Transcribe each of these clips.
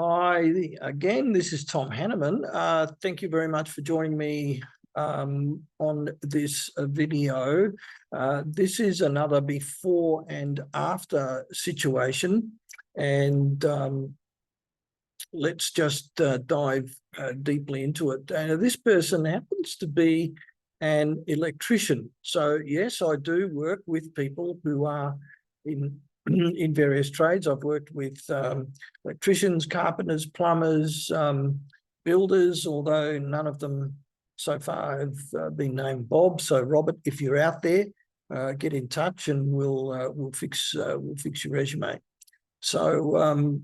Hi, again, this is Tom Hanneman. Thank you very much for joining me on this video. This is another before and after situation, and let's just dive deeply into it. This person happens to be an electrician. So yes, I do work with people who are in various trades. I've worked with electricians, carpenters, plumbers, builders, although none of them so far have been named Bob. So Robert, if you're out there, get in touch and we'll fix your resume. So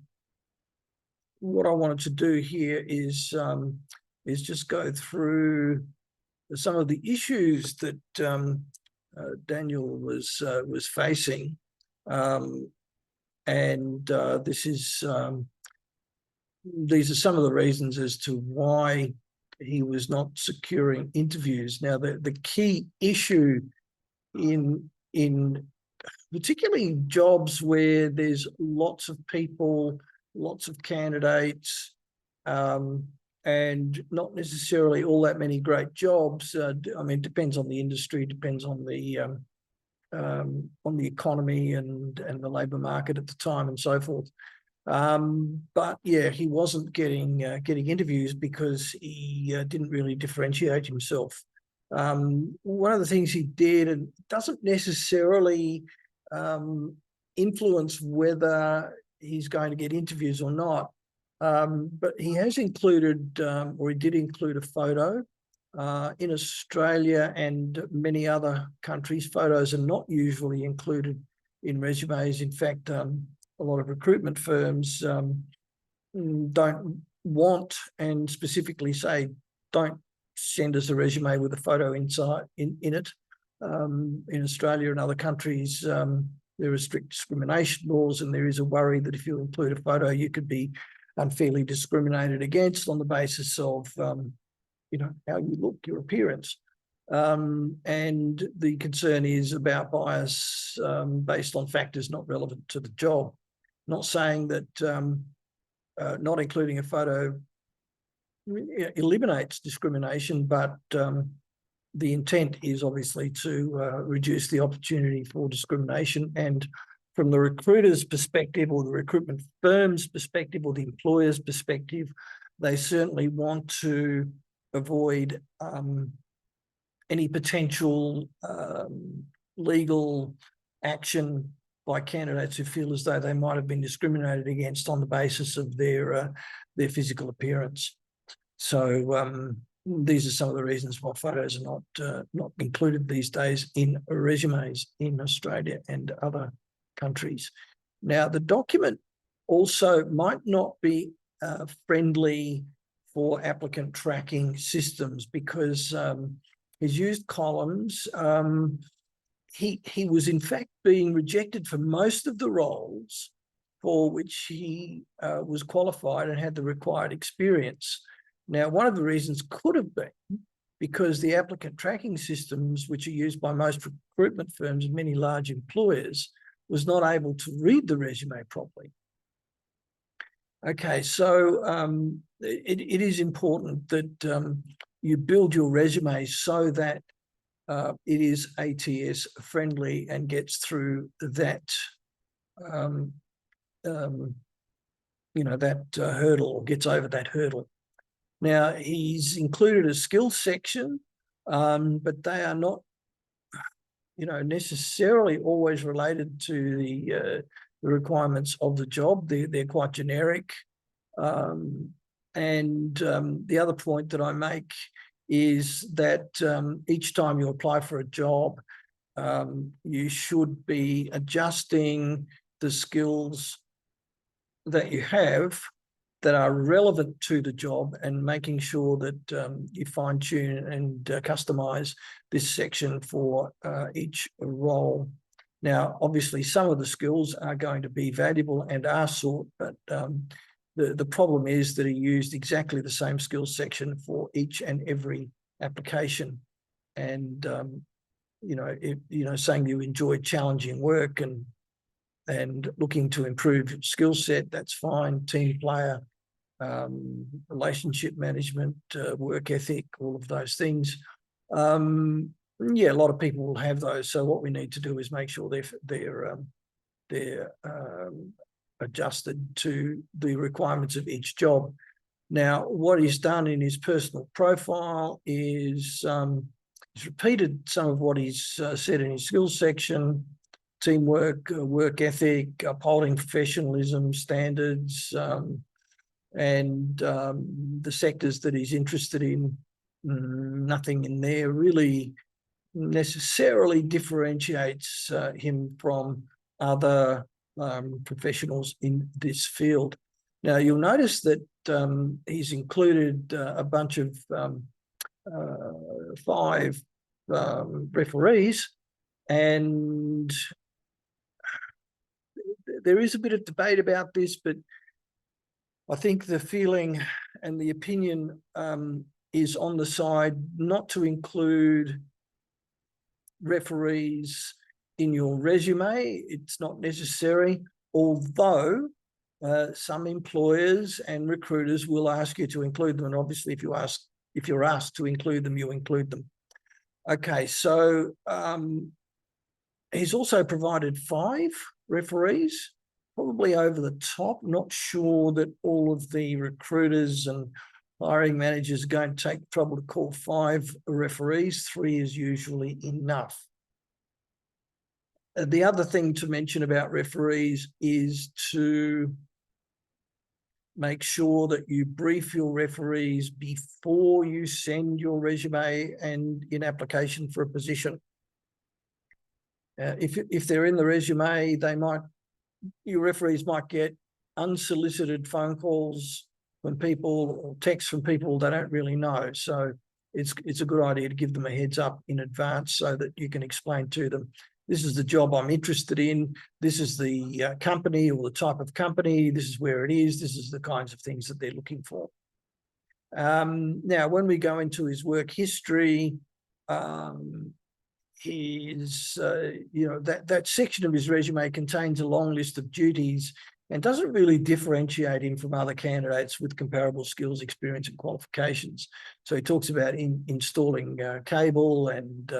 what I wanted to do here is just go through some of the issues that Daniel was facing. These are some of the reasons as to why he was not securing interviews. Now, the key issue in particularly jobs where there's lots of people, lots of candidates, and not necessarily all that many great jobs. I mean, it depends on the industry, depends on the economy and the labour market at the time and so forth. But yeah, he wasn't getting interviews because he didn't really differentiate himself. One of the things he did, and doesn't necessarily influence whether he's going to get interviews or not, but he has included, or he did include, a photo. In Australia and many other countries, photos are not usually included in resumes. In fact, a lot of recruitment firms don't want, and specifically say, don't send us a resume with a photo inside in it. In Australia and other countries, there are strict discrimination laws, and there is a worry that if you include a photo, you could be unfairly discriminated against on the basis of how you look, your appearance. And the concern is about bias based on factors not relevant to the job. Not saying that not including a photo eliminates discrimination, but the intent is obviously to reduce the opportunity for discrimination. And from the recruiter's perspective, or the recruitment firm's perspective, or the employer's perspective, they certainly want to avoid any potential legal action by candidates who feel as though they might have been discriminated against on the basis of their physical appearance. So these are some of the reasons why photos are not included these days in resumes in Australia and other countries. Now, the document also might not be friendly for applicant tracking systems, because he's used columns. He was in fact being rejected for most of the roles for which he was qualified and had the required experience. Now, one of the reasons could have been because the applicant tracking systems, which are used by most recruitment firms and many large employers, was not able to read the resume properly. Okay, so it is important that you build your resume so that it is ATS friendly and gets through that, that hurdle, or gets over that hurdle. Now, he's included a skills section, but they are not, necessarily always related to the requirements of the job. They're quite generic. And the other point that I make is that each time you apply for a job, you should be adjusting the skills that you have that are relevant to the job, and making sure that you fine-tune and customize this section for each role. Now, obviously, some of the skills are going to be valuable and are sought, but the problem is that he used exactly the same skills section for each and every application. And saying you enjoy challenging work and looking to improve your skill set, that's fine. Team player, relationship management, work ethic, all of those things. Yeah, a lot of people will have those. So what we need to do is make sure they're adjusted to the requirements of each job. Now, what he's done in his personal profile is he's repeated some of what he's said in his skills section: teamwork, work ethic, upholding professionalism standards, and the sectors that he's interested in. Nothing in there really necessarily differentiates him from other professionals in this field. Now, you'll notice that he's included a bunch of 5 referees, and there is a bit of debate about this, but I think the feeling and the opinion is on the side not to include referees in your resume. It's not necessary, although some employers and recruiters will ask you to include them. And obviously, if you're asked to include them, you include them. Okay, so he's also provided 5 referees, probably over the top. Not sure that all of the recruiters and hiring managers are going to take trouble to call 5 referees. 3 is usually enough. The other thing to mention about referees is to make sure that you brief your referees before you send your resume and in application for a position. If they're in the resume, your referees might get unsolicited phone calls from people or texts from people they don't really know. So it's a good idea to give them a heads up in advance so that you can explain to them, this is the job I'm interested in, this is the company or the type of company, this is where it is, this is the kinds of things that they're looking for. Now, when we go into his work history, that section of his resume contains a long list of duties and doesn't really differentiate him from other candidates with comparable skills, experience, and qualifications. So he talks about installing cable and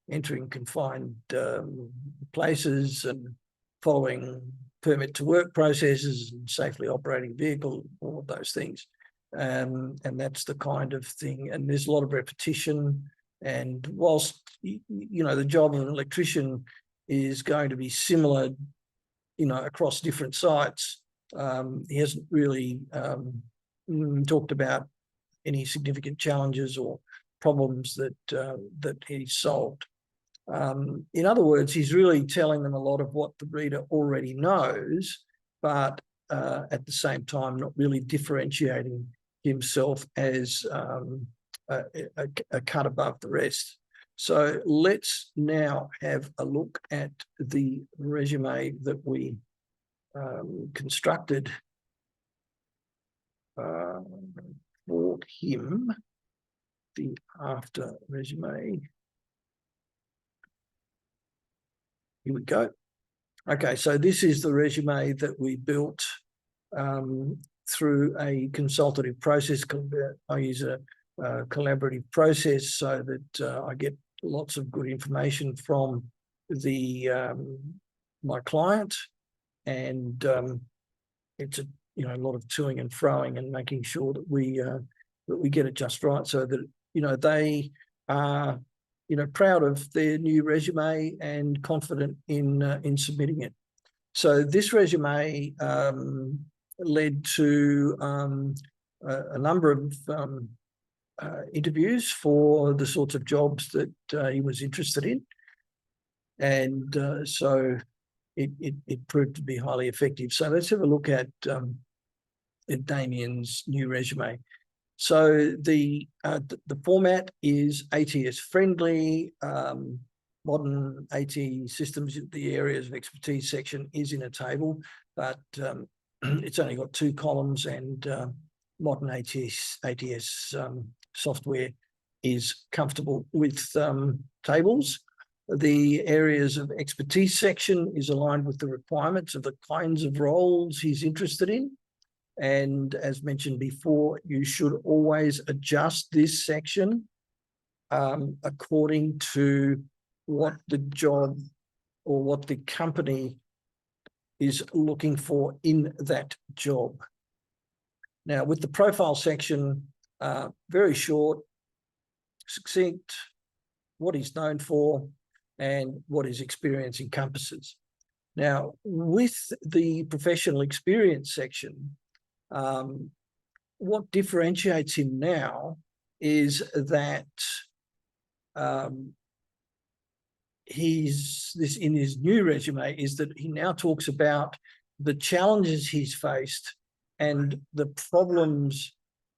entering confined places and following permit to work processes and safely operating vehicle, all of those things. And that's the kind of thing. And there's a lot of repetition. And whilst, the job of an electrician is going to be similar, across different sites, he hasn't really talked about any significant challenges or problems that he's solved. In other words, he's really telling them a lot of what the reader already knows, but at the same time, not really differentiating himself as a cut above the rest. So let's now have a look at the resume that we constructed for him, the after resume. Here we go. Okay, so this is the resume that we built through a consultative process. I use a collaborative process so that I get lots of good information from my client, and it's a lot of toing and froing and making sure that we get it just right, so that they are proud of their new resume and confident in submitting it. So this resume led to a number of interviews for the sorts of jobs that he was interested in, and so it proved to be highly effective. So let's have a look at Damien's new resume. So the format is ATS friendly, modern AT systems. The areas of expertise section is in a table, but it's only got 2 columns, and modern ATS software is comfortable with tables. The areas of expertise section is aligned with the requirements of the kinds of roles he's interested in. And as mentioned before, you should always adjust this section according to what the job or what the company is looking for in that job. Now, with the profile section, very short, succinct, what he's known for, and what his experience encompasses. Now, with the professional experience section, what differentiates him now is that in his new resume is that he now talks about the challenges he's faced and the problems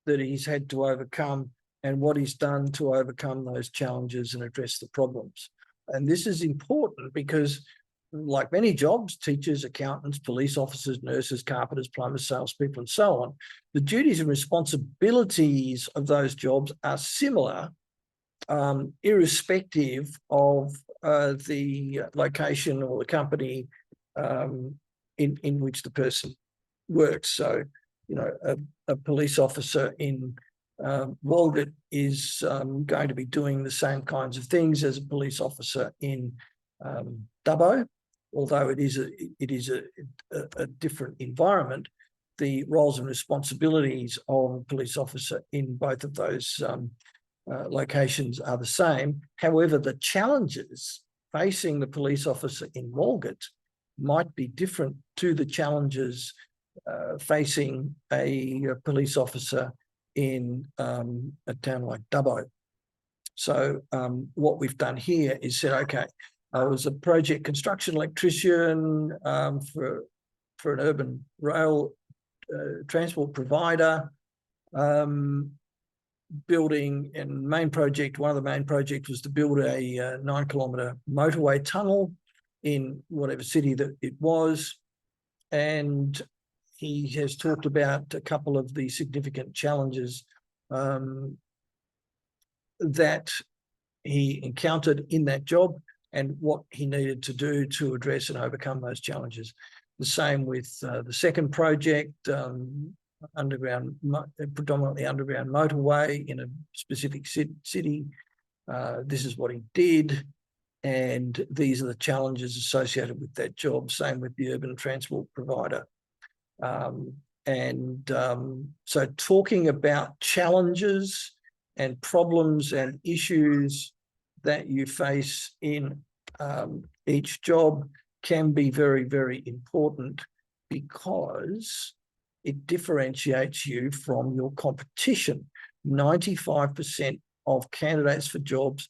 that he's had to overcome and what he's done to overcome those challenges and address the problems. And this is important because, like many jobs, teachers, accountants, police officers, nurses, carpenters, plumbers, salespeople, and so on, the duties and responsibilities of those jobs are similar, irrespective of the location or the company in which the person works. So, you know, a police officer in Walgett is going to be doing the same kinds of things as a police officer in Dubbo, although it is a different environment. The roles and responsibilities of a police officer in both of those locations are the same. However, the challenges facing the police officer in Walgett might be different to the challenges facing a police officer in a town like Dubbo. So what we've done here is said, okay, I was a project construction electrician for an urban rail transport provider, building and main project. One of the main projects was to build a 9-kilometre motorway tunnel in whatever city that it was. And he has talked about a couple of the significant challenges that he encountered in that job and what he needed to do to address and overcome those challenges. The same with the second project, predominantly underground motorway in a specific city. This is what he did, and these are the challenges associated with that job. Same with the urban transport provider. So talking about challenges and problems and issues that you face in each job can be very, very important because it differentiates you from your competition. 95% of candidates for jobs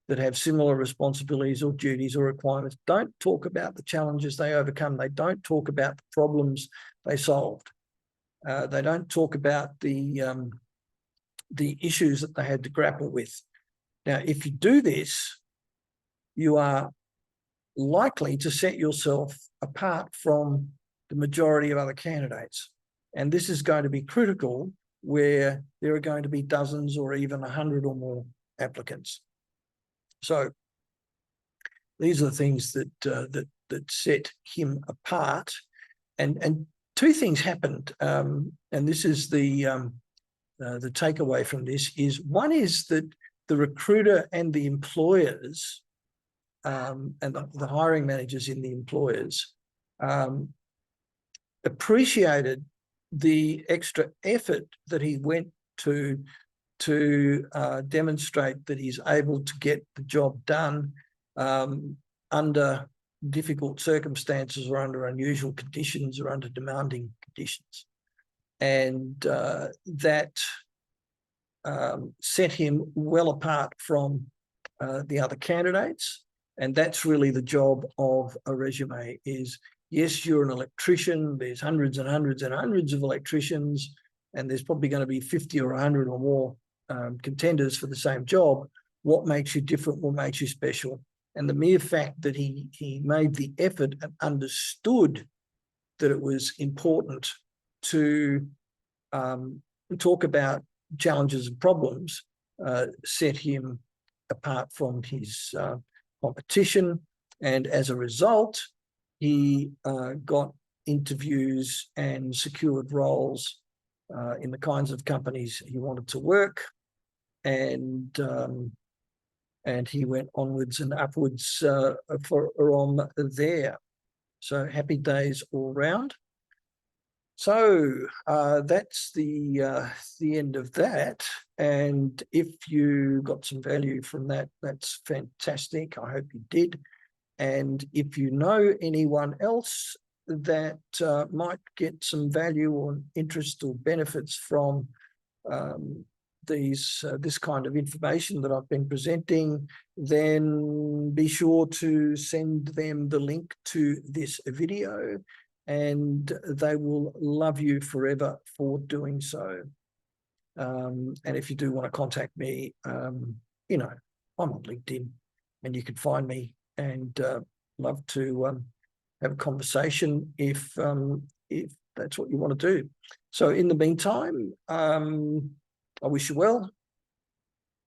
that have similar responsibilities or duties or requirements don't talk about the challenges they overcome. They don't talk about the problems they solved. They don't talk about the issues that they had to grapple with. Now, if you do this, you are likely to set yourself apart from the majority of other candidates. And this is going to be critical where there are going to be dozens or even 100 or more applicants. So these are the things that set him apart. And two things happened, and this is the takeaway from this is, one is that the recruiter and the employers and the hiring managers in the employers appreciated the extra effort that he went to demonstrate that he's able to get the job done under difficult circumstances or under unusual conditions or under demanding conditions. And that set him well apart from the other candidates. And that's really the job of a resume is, yes, you're an electrician. There's hundreds and hundreds and hundreds of electricians, and there's probably going to be 50 or 100 or more contenders for the same job. What makes you different? What makes you special? And the mere fact that he made the effort and understood that it was important to talk about challenges and problems set him apart from his competition. And as a result, he got interviews and secured roles in the kinds of companies he wanted to work, and he went onwards and upwards from there. So happy days all round. So that's the end of that. And if you got some value from that, that's fantastic. I hope you did. And if you know anyone else that might get some value or interest or benefits from this kind of information that I've been presenting, then be sure to send them the link to this video, and they will love you forever for doing so. And if you do want to contact me, you know, I'm on LinkedIn and you can find me, and love to have a conversation if that's what you want to do. So in the meantime, I wish you well,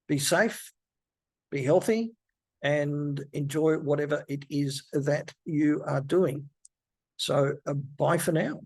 be safe, be healthy, and enjoy whatever it is that you are doing. So bye for now.